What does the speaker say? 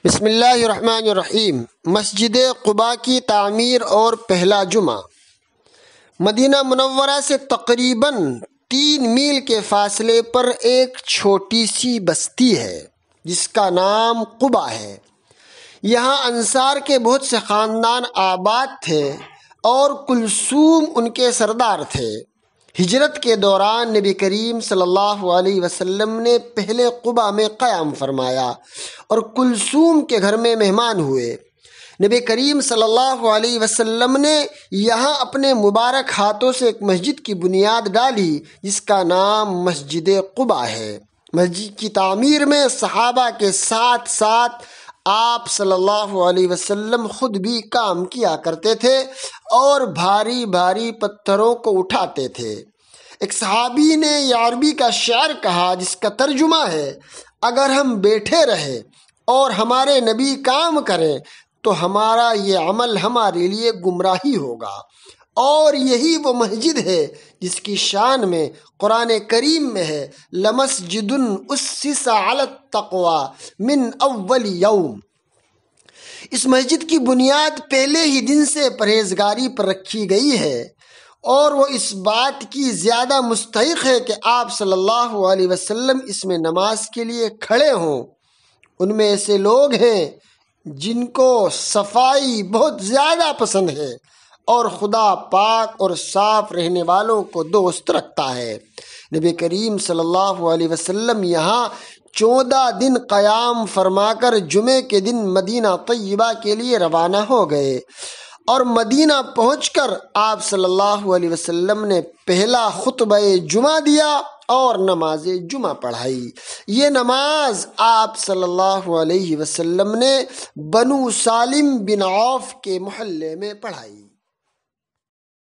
بسم اللہ الرحمن الرحیم۔ مسجد قباء کی تعمیر اور پہلا جمعہ۔ مدینہ منورہ سے تقریباً 3 میل کے فاصلے پر ایک چھوٹی سی بستی ہے جس کا نام قباء ہے۔ یہاں انصار کے بہت سے خاندان آباد تھے اور کلثوم ان کے سردار تھے۔ ہجرت کے دوران نبی کریم صلی اللہ علیہ وسلم نے پہلے قباء میں قیام فرمایا اور کلثوم کے گھر میں مہمان ہوئے۔ نبی کریم صلی اللہ علیہ وسلم نے یہاں اپنے مبارک ہاتھوں سے ایک مسجد کی بنیاد ڈالی جس کا نام مسجد قباء ہے۔ مسجد کی تعمیر میں صحابہ کے ساتھ ساتھ آپ صلی اللہ علیہ وسلم خود بھی کام کیا کرتے تھے اور بھاری بھاری پتھروں کو اٹھاتے تھے۔ ایک صحابی نے یہ عربی کا شعر کہا جس کا ترجمہ ہے: اگر ہم بیٹھے رہے اور ہمارے نبی کام کریں تو ہمارا یہ عمل ہمارے لیے گمراہی ہوگا۔ اور یہی وہ مسجد ہے جس کی شان میں قرآن کریم میں ہے: لَمَسْجِدٌ أُسِّسَ عَلَى التَّقْوَى مِنْ أَوَّلِ يَوْمٍ۔ اس مسجد کی بنیاد پہلے ہی دن سے پرہیزگاری پر رکھی گئی ہے اور وہ اس بات کی زیادہ مستحق ہے کہ آپ صلی اللہ علیہ وسلم اس میں نماز کے لیے کھڑے ہوں۔ ان میں ایسے لوگ ہیں جن کو صفائی بہت زیادہ پسند ہے اور خدا پاک اور صاف رہنے والوں کو دوست رکھتا ہے۔ نبی کریم صلی اللہ علیہ وسلم یہاں 14 دن قیام فرما کر جمعے کے دن مدینہ طیبہ کے لیے روانہ ہو گئے اور مدینہ پہنچ کر آپ صلی اللہ علیہ وسلم نے پہلا خطبہ جمعہ دیا اور نماز جمعہ پڑھائی۔ یہ نماز آپ صلی اللہ علیہ وسلم نے بنو سالم بن عوف کے محلے میں پڑھائی۔